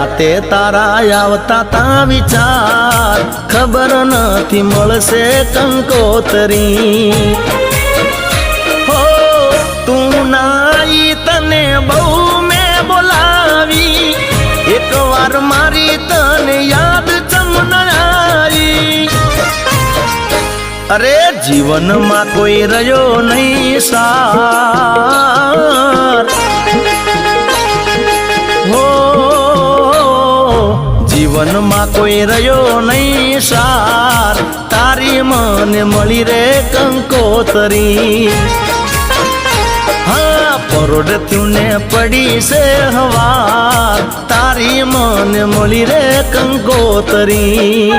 રાતે તારા આવતા તા વિચાર ખબર નથી મળશે કંકોતરી હો તું નાઈ તને બહુ મેં બોલાવી એક વાર મારી તને યાદ ચમનાઈ અરે જીવનમાં કોઈ રહ્યો નહીં સાર હો જીવનમાં કોઈ રહ્યો નહીં સાર તારી મને મળી રે કંકોતરી હા પરોઢ ને પડી છે હવા તારી મને મળી રે કંકોતરી